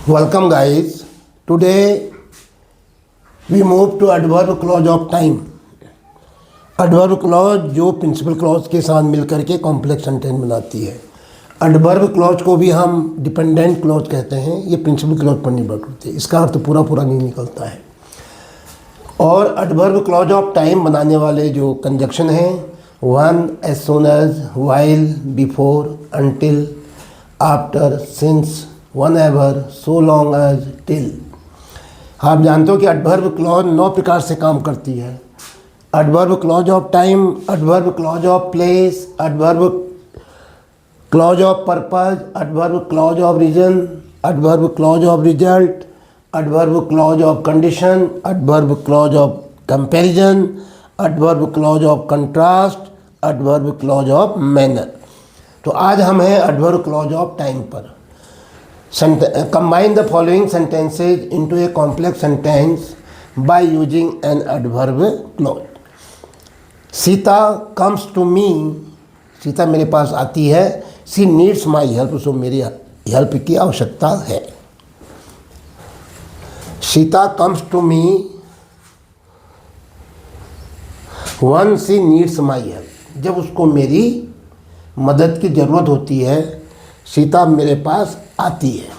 Welcome guys. Today we move to adverb clause of time. adverb clause जो principal clause के साथ मिलकर के कॉम्प्लेक्स सेंटेंस बनाती है. adverb clause को भी हम डिपेंडेंट क्लॉज कहते हैं. ये प्रिंसिपल क्लॉज पर निर्भर करती है. इसका अर्थ पूरा नहीं निकलता है. और adverb clause of time बनाने वाले जो कंजक्शन हैं when, as soon as, while, before, until, after, since, whenever, so long as, till. आप जानते हो कि एडवर्ब क्लॉज 9 प्रकार से काम करती है. Adverb clause of time, adverb clause of place, adverb clause of purpose, adverb clause of reason, adverb clause of result, adverb clause of condition, adverb clause of comparison, adverb clause of contrast, adverb clause of manner. तो आज हम हैं adverb clause of time पर. Combine the following sentences into a complex sentence by using an adverb clause. Sita comes to me. Sita मेरे पास आती है. She needs my help. उसको मेरी हेल्प की आवश्यकता है. Sita comes to me when she needs my help. जब उसको मेरी मदद की ज़रूरत होती है सीता मेरे पास आती है.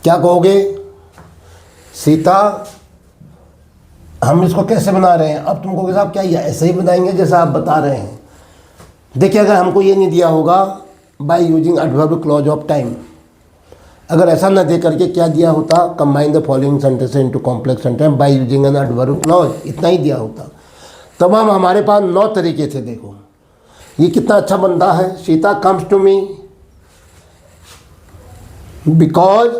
क्या कहोगे? सीता, हम इसको कैसे बना रहे हैं? अब तुम कहोगे साहब क्या ये ऐसे ही बनाएंगे जैसा आप बता रहे हैं. देखिए, अगर हमको ये नहीं दिया होगा by using adverb clause of time, अगर ऐसा ना दे करके क्या दिया होता, combine the following sentence into complex sentence by using an adverb clause, इतना ही दिया होता. तब हम हमारे पास 9 तरीके थे. देखो ये कितना अच्छा बनता है. Sita comes to me because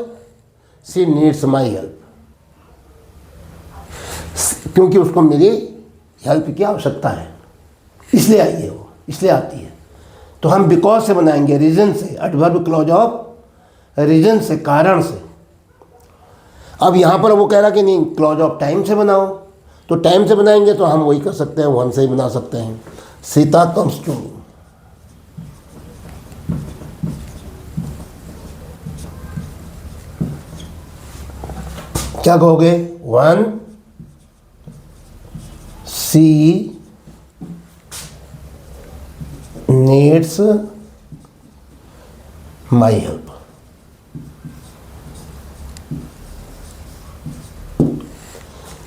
she needs my help. क्योंकि उसको मेरी हेल्प की आवश्यकता है, इसलिए आई है, वो इसलिए आती है. तो हम बिकॉज से बनाएंगे, रीजन से. एडवर्ब क्लॉज ऑफ रीजन से, कारण से. अब यहाँ पर वो कह रहा कि नहीं क्लॉज ऑफ टाइम से बनाओ, तो टाइम से बनाएंगे तो हम वही कर सकते हैं, वन से ही बना सकते हैं. Sita comes to me. क्या कहोगे? One, she needs my help.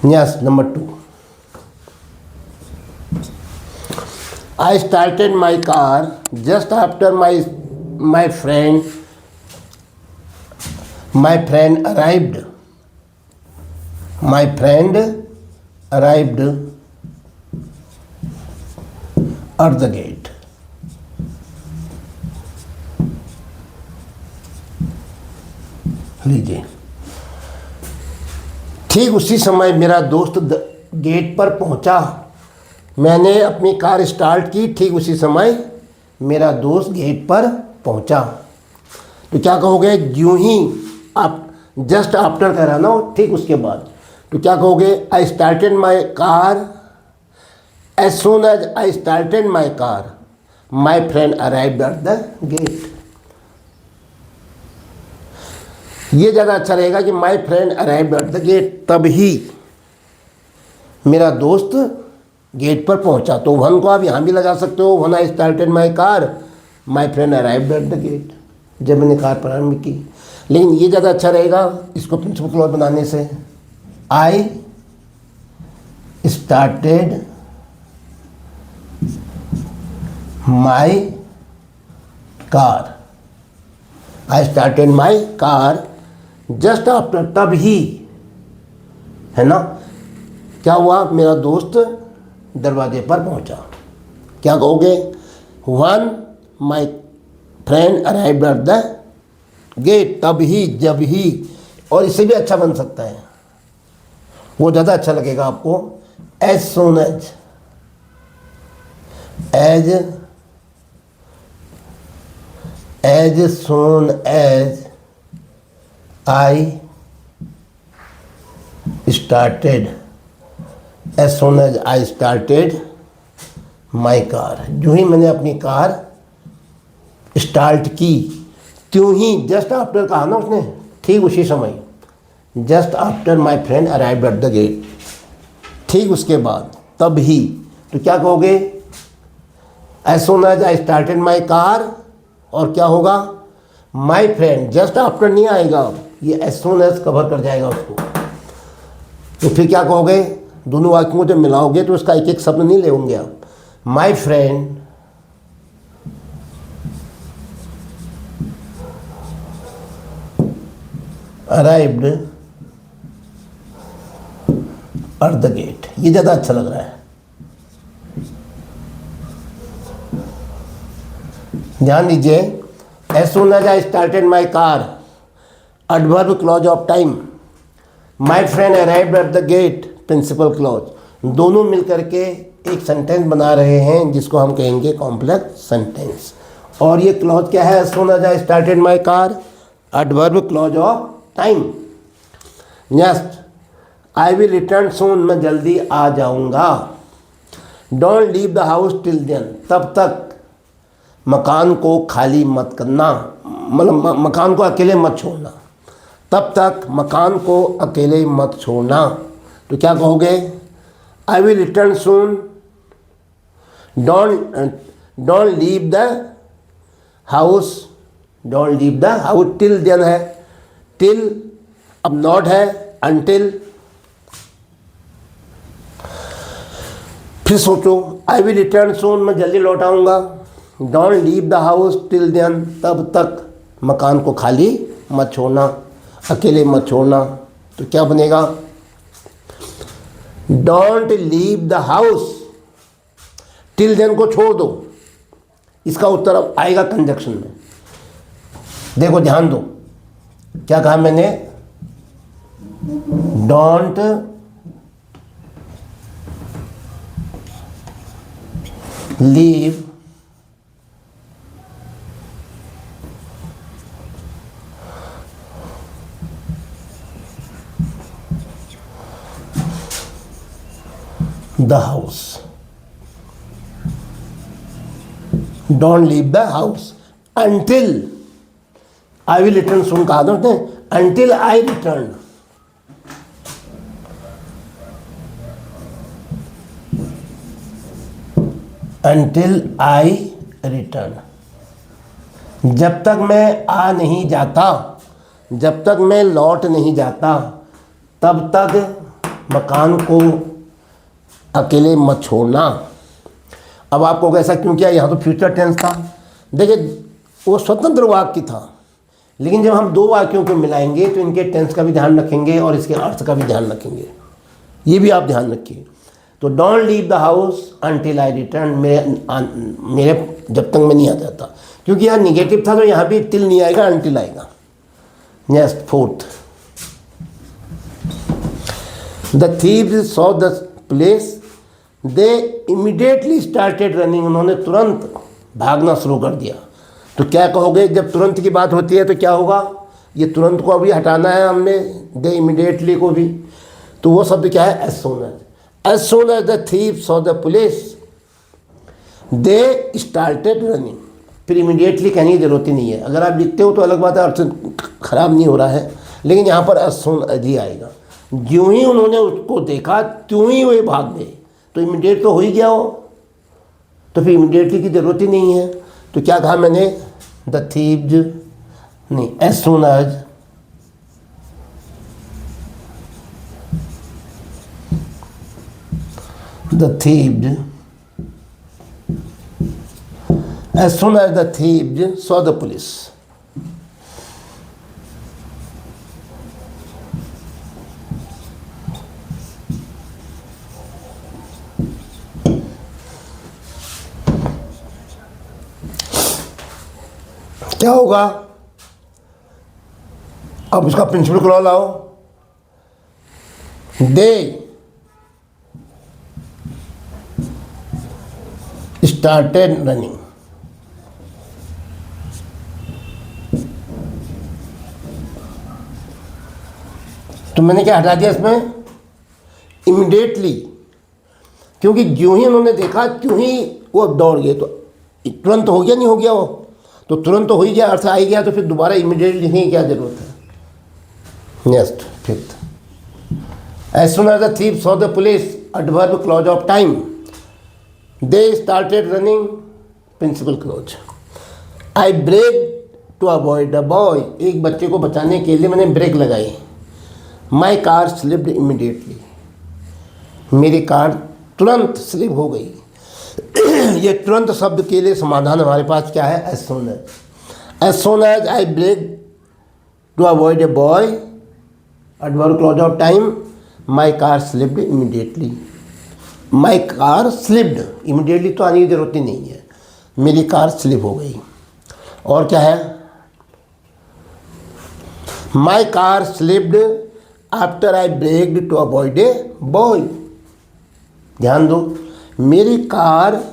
Yes. Number 2, I started my car just after my friend arrived. My friend arrived at the gate. लीजिए. ठीक उसी समय मेरा दोस्त गेट पर पहुंचा. मैंने अपनी कार स्टार्ट की, ठीक उसी समय मेरा दोस्त गेट पर पहुंचा. तो क्या कहोगे? यूं ही आप जस्ट आफ्टर कह रहा ना, ठीक उसके बाद. तो क्या कहोगे? I started my car as soon as I started my car my friend arrived at the gate. ये ज़्यादा अच्छा रहेगा कि my friend arrived at the gate. तभी मेरा दोस्त गेट पर पहुंचा. तो वन को आप यहाँ भी लगा सकते हो. When I started my car my friend arrived at the gate, जब मैंने कार प्रारंभ की. लेकिन ये ज़्यादा अच्छा रहेगा इसको प्रिंसिपल क्लॉज बनाने से. आई started my car, I started my car just after. तब ही, है ना, क्या हुआ? मेरा दोस्त दरवाजे पर पहुंचा. क्या कहोगे? When my friend arrived at the gate. तब ही, जब ही. और इससे भी अच्छा बन सकता है, वो ज़्यादा अच्छा लगेगा आपको. As soon as, as soon as I started, as soon as I started my car. जो ही मैंने अपनी कार स्टार्ट की, त्यों ही, जस्ट आफ्टर कहा ना उसने, ठीक उसी समय, just after my friend arrived at the gate, ठीक उसके बाद, तब ही, तो क्या कहोगे? As soon as I started my car, और क्या होगा? माई फ्रेंड, जस्ट आफ्टर नहीं आएगा, ये एज सून एज कवर कर जाएगा उसको। तो फिर क्या कहोगे? दोनों वाक्यों को जब मिलाओगे तो उसका एक एक शब्द नहीं ले होंगे आप। My friend arrived at the gate, ये ज़्यादा अच्छा लग रहा है। ध्यान दीजिए, as soon as I started my car, adverb clause of time, my friend arrived at the gate principal clause, दोनों मिलकर के एक सेंटेंस बना रहे हैं जिसको हम कहेंगे कॉम्प्लेक्स सेंटेंस। और ये क्लॉज क्या है? As soon as I started my car, adverb clause of time. Next, I will return soon, मैं जल्दी आ जाऊंगा। Don't leave the house till then, तब तक मकान को खाली मत करना, मतलब मकान को अकेले मत छोड़ना, तब तक मकान को अकेले मत छोड़ना। तो क्या कहोगे? I will return soon, don't leave the house, don't leave the house, till then है, टिल अब नॉट है, अनटिल। फिर सोचो, आई विल रिटर्न सून, मैं जल्दी लौट आऊँगा। Don't leave the house till then, तब तक मकान को खाली मत छोड़ना, अकेले मत छोड़ना। तो क्या बनेगा? Don't leave the house, till then को छोड़ दो। इसका उत्तर अब आएगा कंजक्शन में। देखो ध्यान दो, क्या कहा मैंने? Don't leave the house, don't leave the house until I will return soon, कहा था उसने, until I return. Until I return, जब तक मैं आ नहीं जाता, जब तक मैं लौट नहीं जाता, तब तक मकान को अकेले मत छोड़ना। अब आपको ऐसा क्यों किया? यहाँ तो फ्यूचर टेंस था। देखिए, वो स्वतंत्र वाक्य था, लेकिन जब हम दो वाक्यों को मिलाएंगे तो इनके टेंस का भी ध्यान रखेंगे और इसके अर्थ का भी ध्यान रखेंगे, ये भी आप ध्यान रखिए। तो don't leave the house until I return, मेरे जब तक मैं नहीं आ जाता, क्योंकि यहाँ निगेटिव था तो यहाँ भी टिल नहीं आएगा, अंटिल आएगा। Next, fourth, the thieves saw the place, they immediately started running, उन्होंने तुरंत भागना शुरू कर दिया। तो क्या कहोगे? जब तुरंत की बात होती है तो क्या होगा? ये तुरंत को अभी हटाना है हमने, दे इमीडिएटली को भी। तो वो शब्द क्या है? As soon as. As soon as the thieves saw the police they started running. फिर इमीडिएटली कहने की जरूरत ही नहीं है। अगर आप लिखते हो तो अलग बात है, अर्थ खराब नहीं हो रहा है, लेकिन यहाँ पर एज सून एज ही आएगा। ज्यों ही उन्होंने उसको देखा त्यों ही वे भाग गए, तो इमीडिएट तो हो ही गया हो, तो फिर इमीडिएटली की जरूरत ही नहीं है। तो क्या कहा मैंने? द थीव्स, नहीं, as soon as the thieves, as soon as the thieves saw the police. क्या होगा? अब इसका प्रिंसिपल क्लॉज लाओ। दे स्टार्टेड रनिंग, तो मैंने क्या हटा दिया इसमें? इमीडिएटली, क्योंकि ज्यों ही उन्होंने देखा त्यों ही वो दौड़ गए। तो तुरंत हो गया, नहीं हो गया वो तो तुरंत तो हो ही गया, अर्थ आ ही गया, तो फिर दोबारा इमीडिएटली लिखने की क्या ज़रूरत है? Next fifth, as soon as the thief saw the police, adverb clause of time, they started running, principal clause. I brake to avoid the boy, एक बच्चे को बचाने के लिए मैंने ब्रेक लगाई। माई कार स्लिप्ड इमीडिएटली, मेरी कार तुरंत स्लिप हो गई। ये तुरंत शब्द के लिए समाधान हमारे पास क्या है, as soon as. As soon as I brake to avoid a boy, adverb clause of time, my car slipped immediately. My car slipped, immediately तो आने की जरूरत ही नहीं है, मेरी कार स्लिप हो गई। और क्या है, my car slipped after I braked to avoid a boy. ध्यान दो, मेरी कार,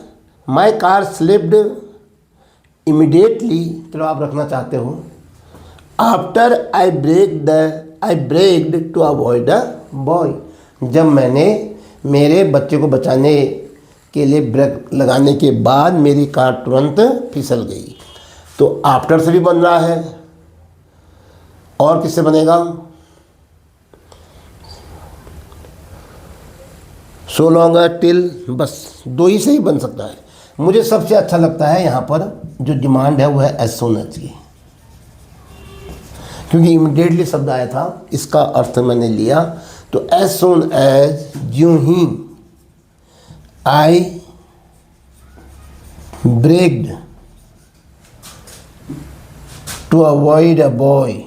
माई कार स्लिप्ड इमीडिएटली, चलो आप रखना चाहते हो, after I braked to avoid a boy, जब मैंने मेरे बच्चे को बचाने के लिए ब्रेक लगाने के बाद मेरी कार तुरंत फिसल गई। तो आफ्टर से भी बन रहा है, और किससे बनेगा, सो लॉन्ग टिल, बस दो ही से ही बन सकता है। मुझे सबसे अच्छा लगता है यहाँ पर जो डिमांड है वो है एज सोन एज की, क्योंकि इमीडिएटली शब्द आया था, इसका अर्थ मैंने लिया। तो एज सोन एज, यूं ही I braked to avoid a boy,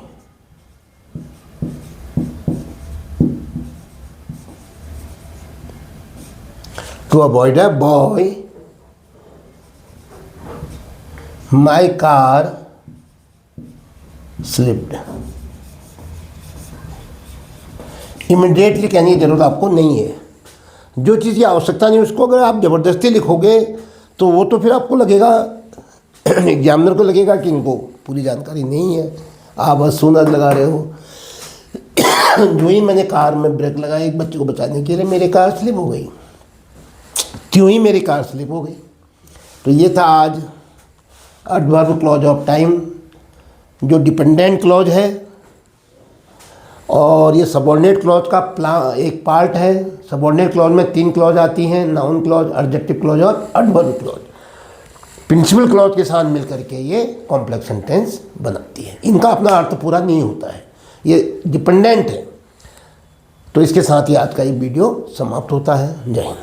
to avoid a boy, my car slipped। Immediately कहने की जरूरत आपको नहीं है, जो चीज़ की आवश्यकता नहीं उसको अगर आप ज़बरदस्ती लिखोगे तो वो तो फिर आपको लगेगा, एग्जामिनर को लगेगा कि इनको पूरी जानकारी नहीं है, आप बस सुनर लगा रहे हो। जो ही मैंने कार में ब्रेक लगाया एक बच्चे को बचाने के लिए, मेरी कार स्लिप हो गई, क्यों ही मेरी कार स्लिप हो गई। तो ये था आज एडवर्ब क्लॉज ऑफ टाइम, जो डिपेंडेंट क्लॉज है, और ये सबऑर्डिनेट क्लॉज का एक पार्ट है। सबऑर्डिनेट क्लॉज में 3 क्लॉज आती हैं, नाउन क्लॉज, एडजेक्टिव क्लॉज और एडवर्ब क्लॉज। प्रिंसिपल क्लॉज के साथ मिलकर के ये कॉम्प्लेक्स सेंटेंस बनाती है। इनका अपना अर्थ पूरा नहीं होता है, ये डिपेंडेंट है। तो इसके साथ ही आज का ये वीडियो समाप्त होता है। जय हिंद।